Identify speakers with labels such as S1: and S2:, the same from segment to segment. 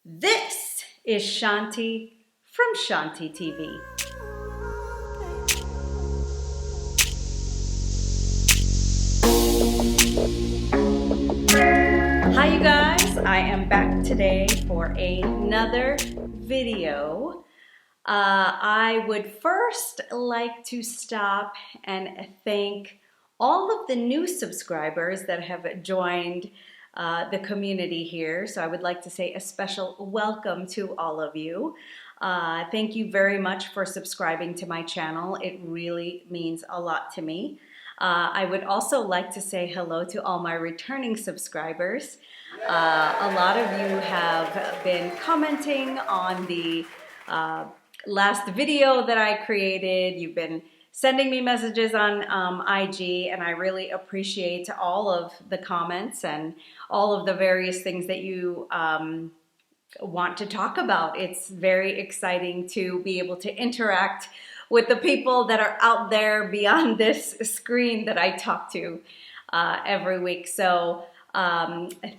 S1: This is Shanti from Shanti TV. Hi you guys, I am back today for another video. I would first like to stop and thank all of the new subscribers that have joined the community here. So I would like to say a special welcome to all of you. Thank you very much for subscribing to my channel. It really means a lot to me. I would also like to say hello to all my returning subscribers. A lot of you have been commenting on the last video that I created. You've been sending me messages on IG, and I really appreciate all of the comments and all of the various things that you want to talk about. It's very exciting to be able to interact with the people that are out there beyond this screen that I talk to every week. So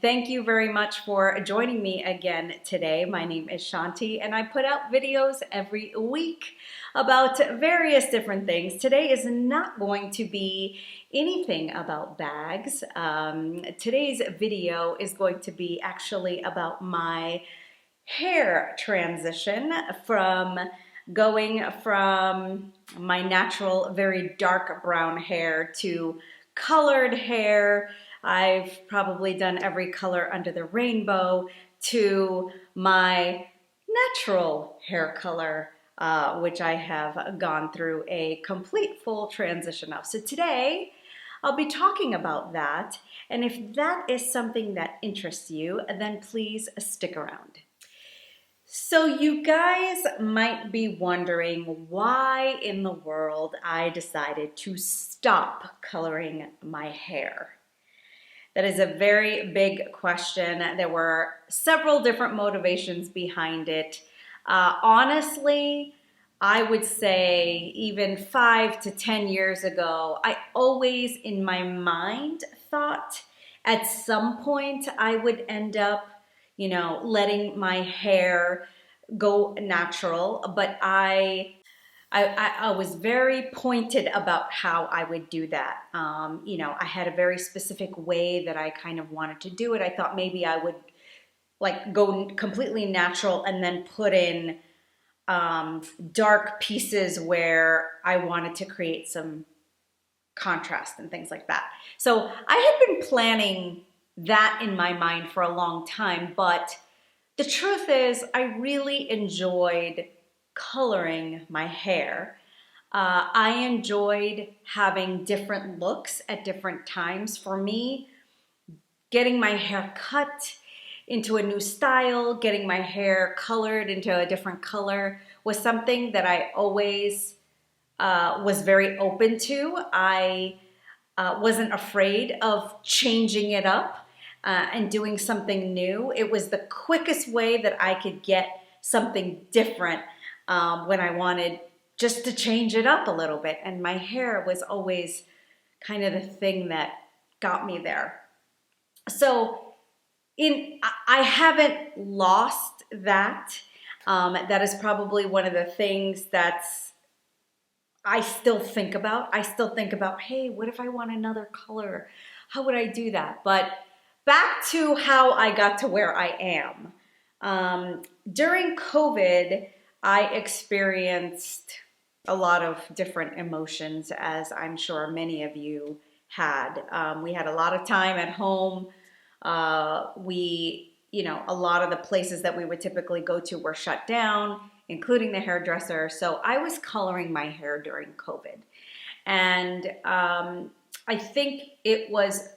S1: thank you very much for joining me again today. My name is Shanti, and I put out videos every week about various different things. Today is not going to be anything about bags. Today's video is going to be actually about my hair transition from going from my natural, very dark brown hair to colored hair. I've probably done every color under the rainbow to my natural hair color, which I have gone through a complete full transition of. So today, I'll be talking about that. And if that is something that interests you, then please stick around. So you guys might be wondering why in the world I decided to stop coloring my hair. That is a very big question. There were several different motivations behind it. Honestly, I would say even 5 to 10 years ago, I always in my mind thought at some point I would end up letting my hair go natural, but I was very pointed about how I would do that. I had a very specific way that I kind of wanted to do it. I thought maybe I would like go completely natural and then put in dark pieces where I wanted to create some contrast and things like that. So I had been planning that in my mind for a long time, but the truth is I really enjoyed coloring my hair. I enjoyed having different looks at different times. For me, getting my hair cut into a new style, getting my hair colored into a different color was something that I always was very open to. I wasn't afraid of changing it up and doing something new. It was the quickest way that I could get something different when I wanted just to change it up a little bit. And my hair was always kind of the thing that got me there. So I haven't lost that. That is probably one of the things that's I still think about. I still think about, hey, what if I want another color? How would I do that? But back to how I got to where I am. During COVID, I experienced a lot of different emotions, as I'm sure many of you had. We had a lot of time at home. A lot of the places that we would typically go to were shut down, including the hairdresser. So I was coloring my hair during COVID. And I think it was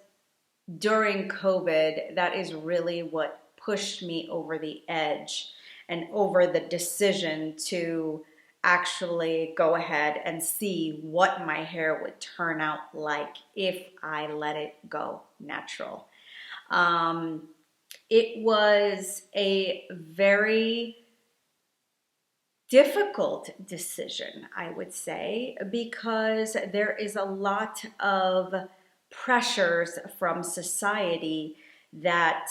S1: during COVID that is really what pushed me over the edge and over the decision to actually go ahead and see what my hair would turn out like if I let it go natural. It was a very difficult decision, I would say, because there is a lot of pressures from society that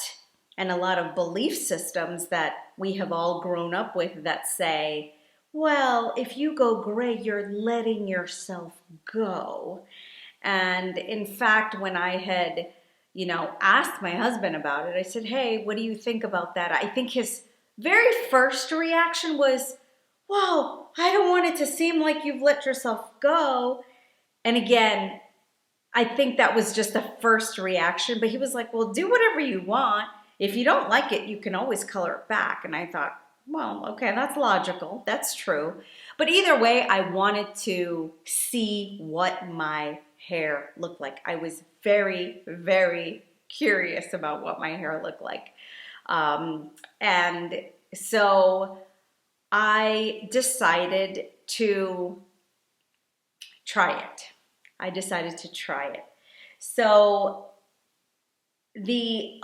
S1: and a lot of belief systems that we have all grown up with that say, well, if you go gray, you're letting yourself go. And in fact, when I had, asked my husband about it, I said, hey, what do you think about that? I think his very first reaction was, wow, I don't want it to seem like you've let yourself go. And again, I think that was just the first reaction, but he was like, well, do whatever you want. If you don't like it, you can always color it back. And I thought, well, okay, that's logical. That's true. But either way, I wanted to see what my hair looked like. I was very, very curious about what my hair looked like. And so I decided to try it. So the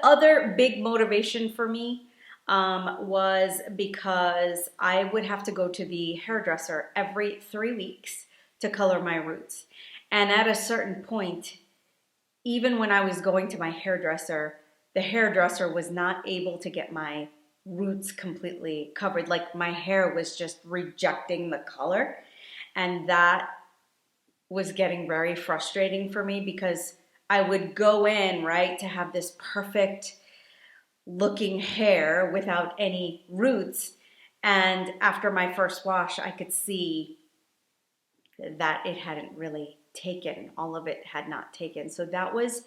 S1: other big motivation for me was because I would have to go to the hairdresser every 3 weeks to color my roots. And at a certain point, even when I was going to my hairdresser, the hairdresser was not able to get my roots completely covered. Like my hair was just rejecting the color. And that was getting very frustrating for me because I would go in, right, to have this perfect looking hair without any roots. And after my first wash, I could see that it hadn't really taken. All of it had not taken. So that was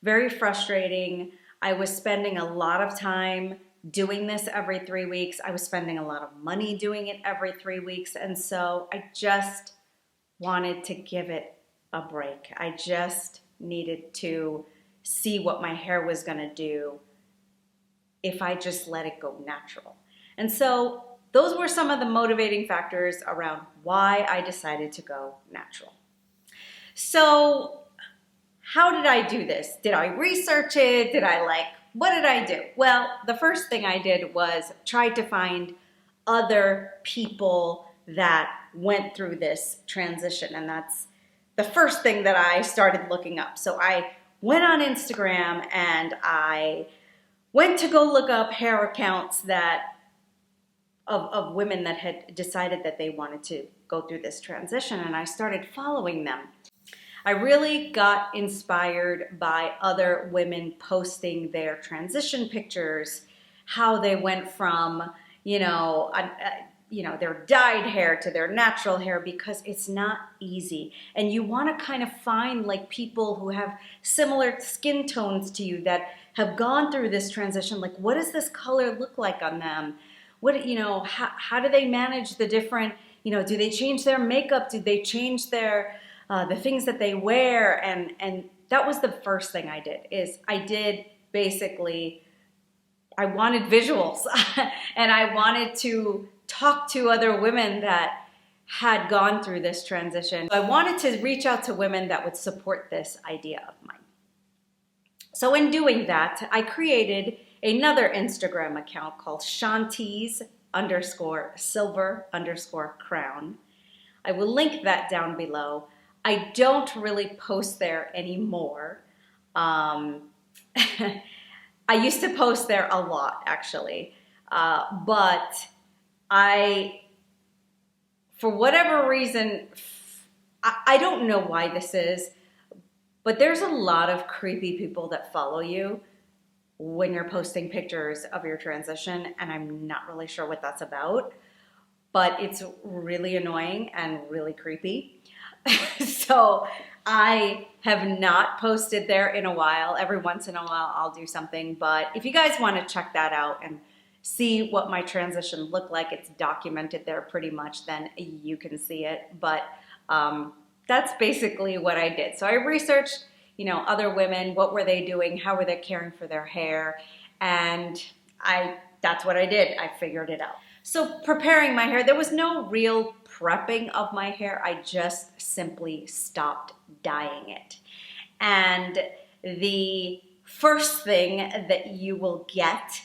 S1: very frustrating. I was spending a lot of time doing this every 3 weeks. I was spending a lot of money doing it every 3 weeks. And so I just wanted to give it a break. I just needed to see what my hair was going to do if I just let it go natural. And so those were some of the motivating factors around why I decided to go natural. So how did I do this? Did I research it? What did I do? Well, the first thing I did was try to find other people that went through this transition. And that's the first thing that I started looking up. So I went on Instagram and I went to go look up hair accounts of women that had decided that they wanted to go through this transition, and I started following them. I really got inspired by other women posting their transition pictures, how they went from, their dyed hair to their natural hair, because it's not easy. And you want to kind of find like people who have similar skin tones to you that have gone through this transition. Like, what does this color look like on them? How do they manage the different, do they change their makeup? Do they change their, the things that they wear? And that was the first thing I did, I wanted visuals and I wanted to talk to other women that had gone through this transition. I wanted to reach out to women that would support this idea of mine. So in doing that, I created another Instagram account called Shanti's_silver_crown. I will link that down below. I don't really post there anymore. I used to post there a lot, actually. But for whatever reason, I don't know why this is, but there's a lot of creepy people that follow you when you're posting pictures of your transition, and I'm not really sure what that's about, but it's really annoying and really creepy. So I have not posted there in a while. Every once in a while I'll do something, but if you guys want to check that out and see what my transition looked like, it's documented there pretty much, then you can see it. But that's basically what I did. So I researched, other women, what were they doing, how were they caring for their hair, and that's what I did. I figured it out. So preparing my hair, there was no real prepping of my hair. I just simply stopped dyeing it. And the first thing that you will get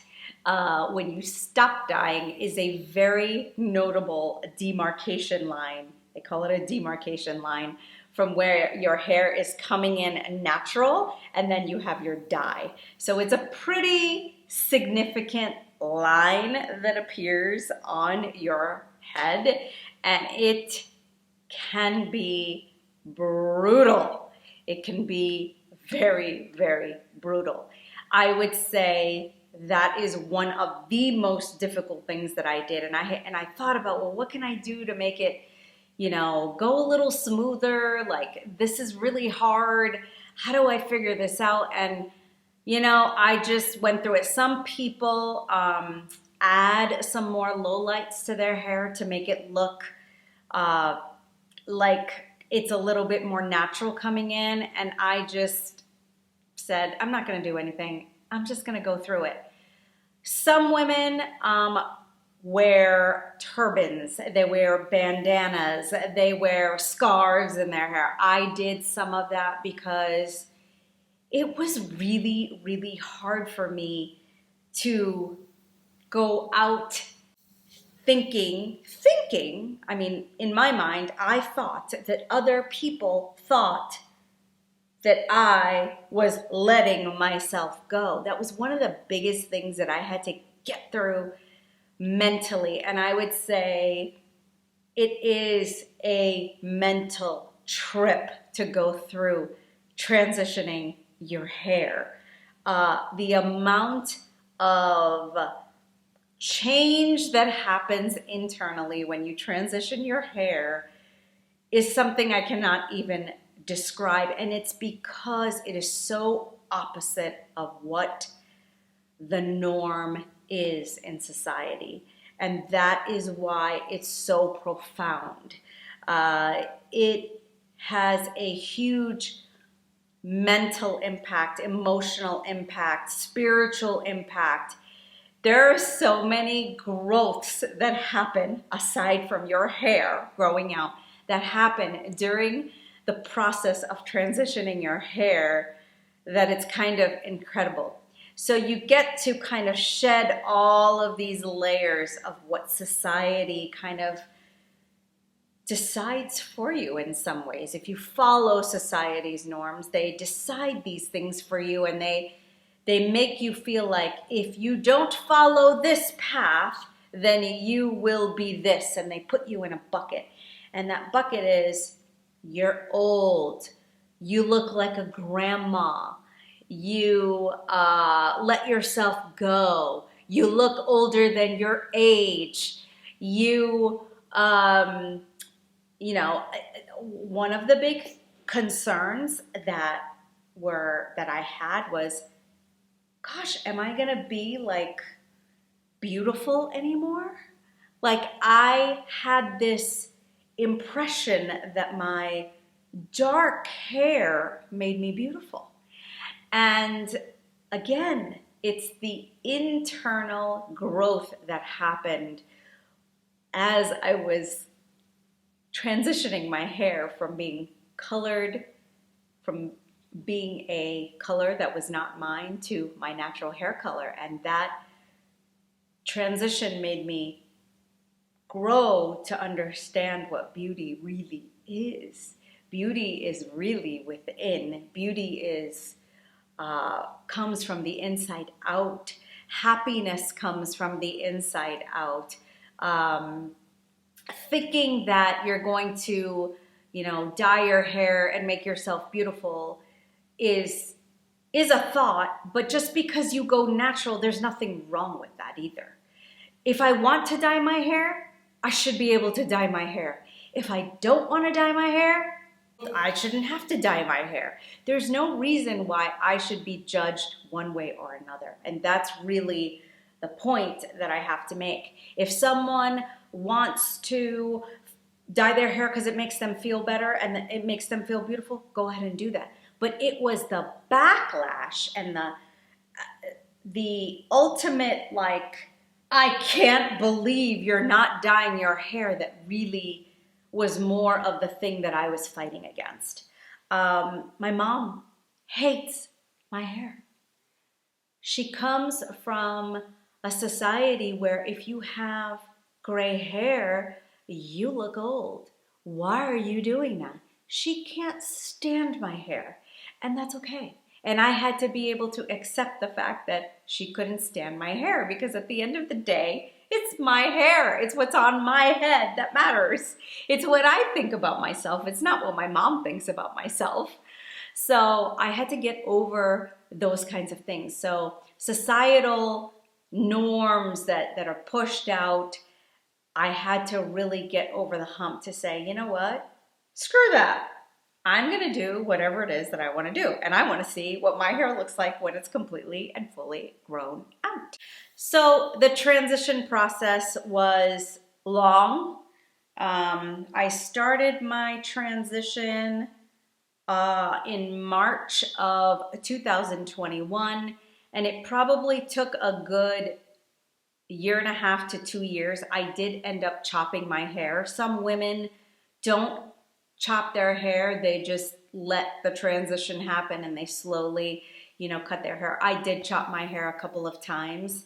S1: when you stop dyeing is a very notable demarcation line. They call it a demarcation line, from where your hair is coming in natural and then you have your dye. So it's a pretty significant line that appears on your head, and it can be brutal. It can be very, very brutal. I would say that is one of the most difficult things that I did. And I thought about, well, what can I do to make it, go a little smoother? Like, this is really hard. How do I figure this out? And, I just went through it. Some people add some more lowlights to their hair to make it look like it's a little bit more natural coming in. And I just said, I'm not going to do anything. I'm just going to go through it. Some women wear turbans, they wear bandanas, they wear scarves in their hair. I did some of that because it was really, really hard for me to go out thinking, I mean, in my mind, I thought that other people thought that I was letting myself go. That was one of the biggest things that I had to get through mentally. And I would say it is a mental trip to go through transitioning your hair. The amount of change that happens internally when you transition your hair is something I cannot even describe, and it's because it is so opposite of what the norm is in society, and that is why it's so profound. It has a huge mental impact, emotional impact, spiritual impact. There are so many growths that happen aside from your hair growing out that happen during the process of transitioning your hair that it's kind of incredible. So you get to kind of shed all of these layers of what society kind of decides for you in some ways. If you follow society's norms, they decide these things for you, and they make you feel like if you don't follow this path, then you will be this, and they put you in a bucket. And that bucket is, you're old, you look like a grandma, you let yourself go, you look older than your age, one of the big concerns that I had was, gosh, am I gonna be like beautiful anymore? Like, I had this impression that my dark hair made me beautiful. And again, it's the internal growth that happened as I was transitioning my hair from being colored, from being a color that was not mine to my natural hair color. And that transition made me grow to understand what beauty really is. Beauty is really within. Beauty is comes from the inside out. Happiness comes from the inside out. Thinking that you're going to, dye your hair and make yourself beautiful is a thought, but just because you go natural, there's nothing wrong with that either. If I want to dye my hair, I should be able to dye my hair. If I don't want to dye my hair, I shouldn't have to dye my hair. There's no reason why I should be judged one way or another. And that's really the point that I have to make. If someone wants to dye their hair because it makes them feel better and it makes them feel beautiful, go ahead and do that. But it was the backlash and the ultimate, like, I can't believe you're not dyeing your hair, that really was more of the thing that I was fighting against. My mom hates my hair. She comes from a society where if you have gray hair, you look old. Why are you doing that? She can't stand my hair, and that's okay. And I had to be able to accept the fact that she couldn't stand my hair, because at the end of the day, it's my hair. It's what's on my head that matters. It's what I think about myself. It's not what my mom thinks about myself. So I had to get over those kinds of things. So societal norms that are pushed out, I had to really get over the hump to say, you know what? Screw that. I'm going to do whatever it is that I want to do. And I want to see what my hair looks like when it's completely and fully grown out. So the transition process was long. I started my transition in March of 2021, and it probably took a good year and a half to 2 years. I did end up chopping my hair. Some women don't chop their hair. They just let the transition happen and they slowly, cut their hair. I did chop my hair a couple of times.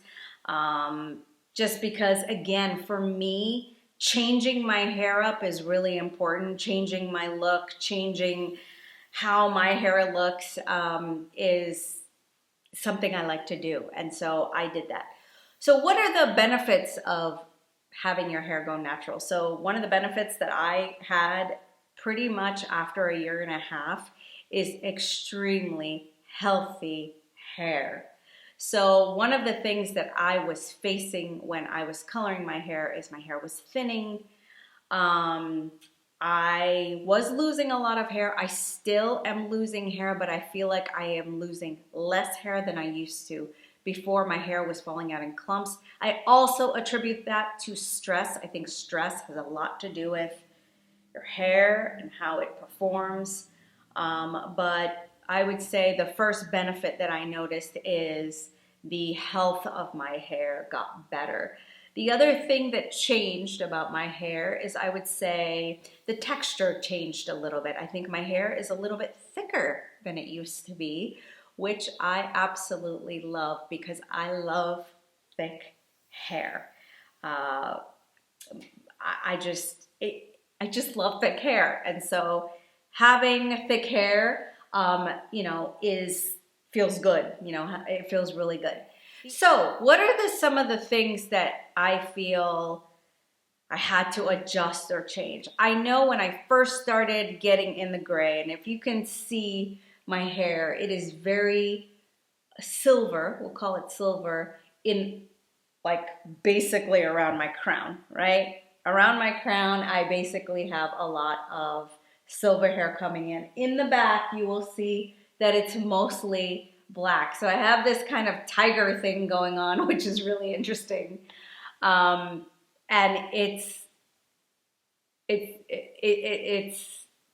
S1: Just because, again, for me, changing my hair up is really important. Changing my look, changing how my hair looks is something I like to do. And so I did that. So what are the benefits of having your hair go natural? So one of the benefits that I had pretty much after a year and a half is extremely healthy hair. So one of the things that I was facing when I was coloring my hair is my hair was thinning. I was losing a lot of hair. I still am losing hair, but I feel like I am losing less hair than I used to. Before, my hair was falling out in clumps. I also attribute that to stress. I think stress has a lot to do with your hair and how it performs. But I would say the first benefit that I noticed is the health of my hair got better. The other thing that changed about my hair is, I would say, the texture changed a little bit. I think my hair is a little bit thicker than it used to be, which I absolutely love because I love thick hair. I just love thick hair, and so having thick hair, feels good. It feels really good. So, what are some of the things that I feel I had to adjust or change? I know when I first started getting in the gray, and if you can see my hair, it is very silver, we'll call it silver, in like basically around my crown, right? Around my crown, I basically have a lot of silver hair coming in. In the back, you will see that it's mostly black. So I have this kind of tiger thing going on, which is really interesting. And it's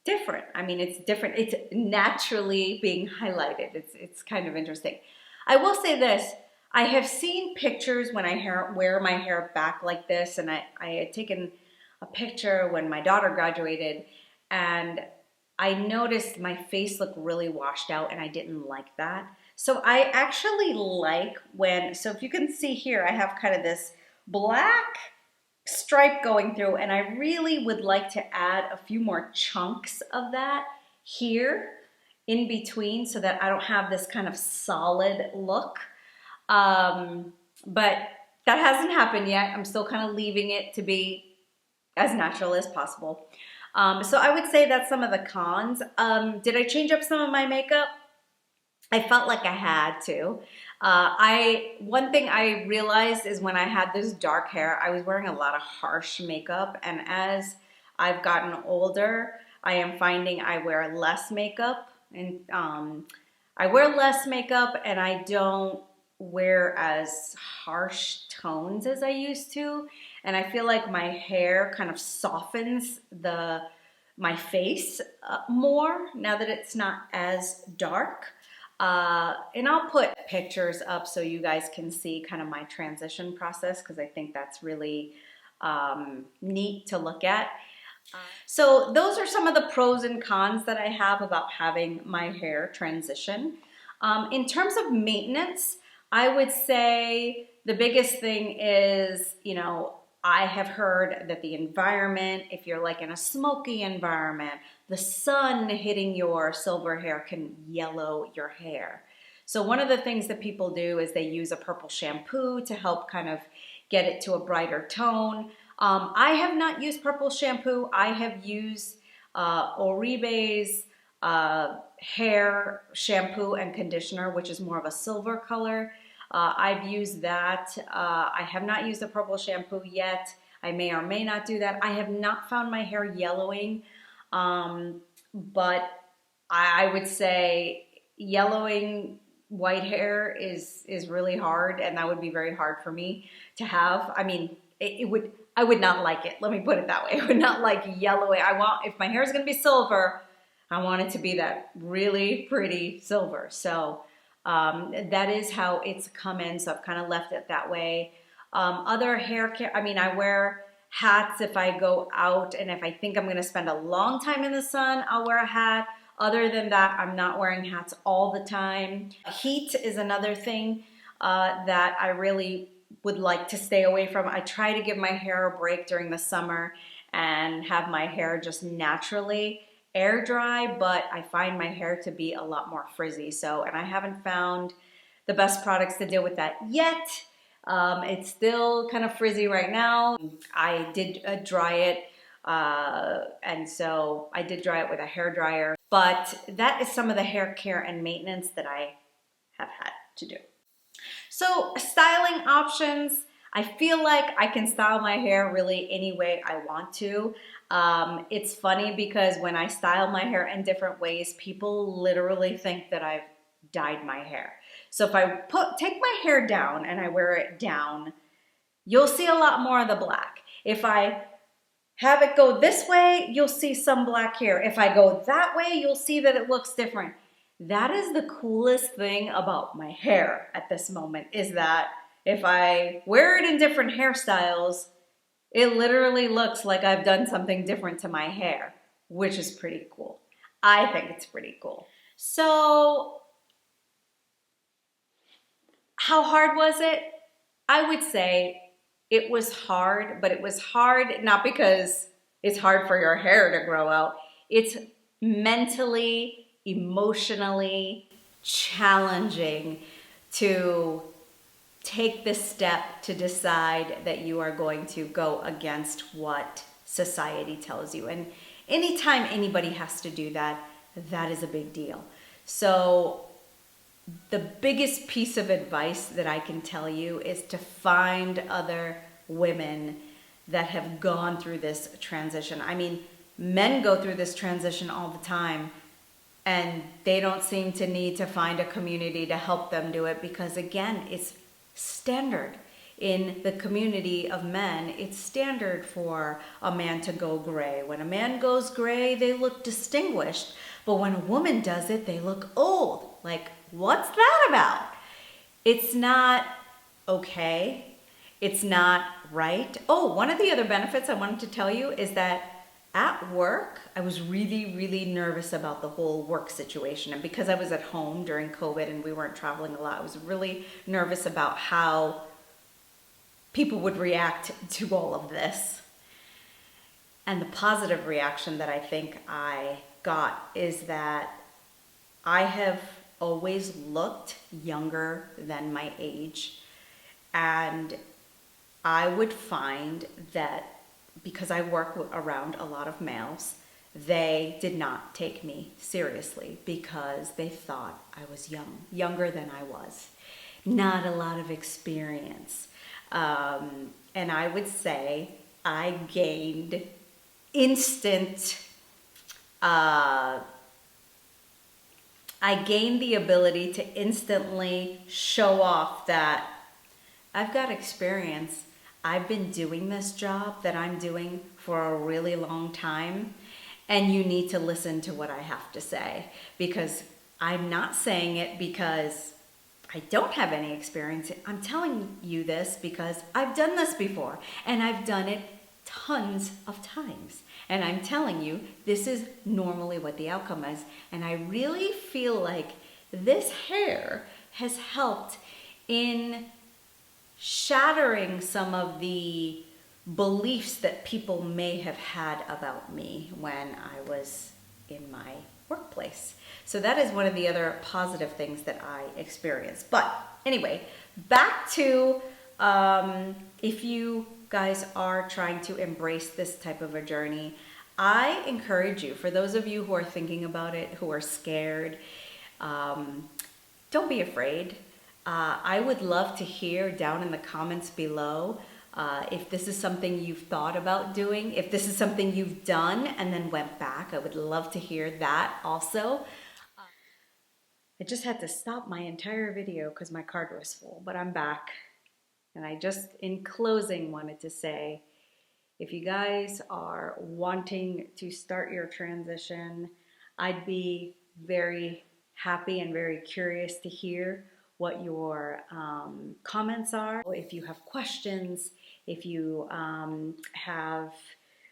S1: different. I mean, it's different. It's naturally being highlighted. It's kind of interesting. I will say this. I have seen pictures when I wear my hair back like this, and I had taken a picture when my daughter graduated, and I noticed my face looked really washed out, and I didn't like that. So I actually like so if you can see here, I have kind of this black stripe going through, and I really would like to add a few more chunks of that here in between so that I don't have this kind of solid look. But that hasn't happened yet. I'm still kind of leaving it to be as natural as possible. So I would say that's some of the cons. Did I change up some of my makeup? I felt like I had to. One thing I realized is when I had this dark hair, I was wearing a lot of harsh makeup, and as I've gotten older, I am finding I wear less makeup, and I wear less makeup, and I don't wear as harsh tones as I used to, and I feel like my hair kind of softens my face more now that it's not as dark. And I'll put pictures up so you guys can see kind of my transition process, because I think that's really neat to look at. So those are some of the pros and cons that I have about having my hair transition. In terms of maintenance, I would say the biggest thing is, I have heard that the environment, if you're like in a smoky environment, the sun hitting your silver hair can yellow your hair. So one of the things that people do is they use a purple shampoo to help kind of get it to a brighter tone. I have not used purple shampoo. I have used Oribe's hair shampoo and conditioner, which is more of a silver color. I've used that. I have not used the purple shampoo yet. I may or may not do that. I have not found my hair yellowing, but I would say yellowing white hair is really hard, and that would be very hard for me to have. I mean, I would not like it. Let me put it that way. I would not like yellowing. If my hair is going to be silver, I want it to be that really pretty silver. So that is how it's come in. So I've kind of left it that way. Other hair care, I mean, I wear hats if I go out, and if I think I'm going to spend a long time in the sun, I'll wear a hat. Other than that, I'm not wearing hats all the time. Heat is another thing that I really would like to stay away from. I try to give my hair a break during the summer and have my hair just naturally air dry, but I find my hair to be a lot more frizzy. And I haven't found the best products to deal with that yet. It's still kind of frizzy right now. I did dry it, and so I did dry it with a hair dryer. But that is some of the hair care and maintenance that I have had to do. So styling options, I feel like I can style my hair really any way I want to. It's funny because when I style my hair in different ways, people literally think that I've dyed my hair. So if I take my hair down and I wear it down, you'll see a lot more of the black. If I have it go this way, you'll see some black hair. If I go that way, you'll see that it looks different. That is the coolest thing about my hair at this moment, is that if I wear it in different hairstyles, it literally looks like I've done something different to my hair, which is pretty cool. I think it's pretty cool. So, how hard was it? I would say it was hard, but it was hard not because it's hard for your hair to grow out. It's mentally, emotionally challenging to take this step to decide that you are going to go against what society tells you. And anytime anybody has to do that, that is a big deal. So the biggest piece of advice that I can tell you is to find other women that have gone through this transition. I mean, men go through this transition all the time, and they don't seem to need to find a community to help them do it because, again, it's standard. In the community of men, it's standard for a man to go gray. When a man goes gray, they look distinguished. But when a woman does it, they look old. Like, what's that about? It's not okay. It's not right. Oh, one of the other benefits I wanted to tell you is that at work, I was really, really nervous about the whole work situation. And because I was at home during COVID and we weren't traveling a lot, I was really nervous about how people would react to all of this. And the positive reaction that I think I got is that I have always looked younger than my age. And I would find that because I work around a lot of males, they did not take me seriously because they thought I was younger than I was. Not a lot of experience. And I would say I gained I gained the ability to instantly show off that I've got experience. I've been doing this job that I'm doing for a really long time, and you need to listen to what I have to say, because I'm not saying it because I don't have any experience. I'm telling you this because I've done this before, and I've done it tons of times. And I'm telling you, this is normally what the outcome is. And I really feel like this hair has helped in shattering some of the beliefs that people may have had about me when I was in my workplace. So that is one of the other positive things that I experienced. But anyway, back to if you guys are trying to embrace this type of a journey, I encourage you, for those of you who are thinking about it, who are scared, don't be afraid. I would love to hear down in the comments below if this is something you've thought about doing, if this is something you've done and then went back. I would love to hear that also. I just had to stop my entire video because my card was full, but I'm back. And I just, in closing, wanted to say, if you guys are wanting to start your transition, I'd be very happy and very curious to hear what your comments are. If you have questions, if you have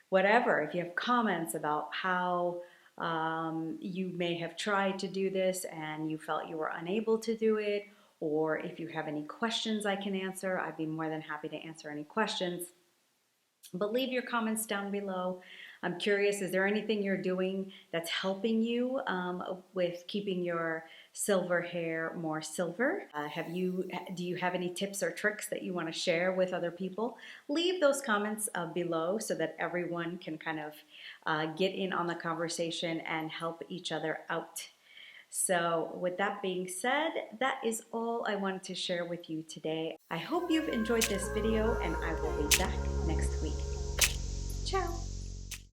S1: whatever, if you have comments about how you may have tried to do this and you felt you were unable to do it, or if you have any questions I can answer, I'd be more than happy to answer any questions. But leave your comments down below. I'm curious, is there anything you're doing that's helping you with keeping your silver hair more silver? Do you have any tips or tricks that you want to share with other people? Leave those comments below so that everyone can kind of get in on the conversation and help each other out. So with that being said, that is all I wanted to share with you today. I hope you've enjoyed this video and I will be back next week.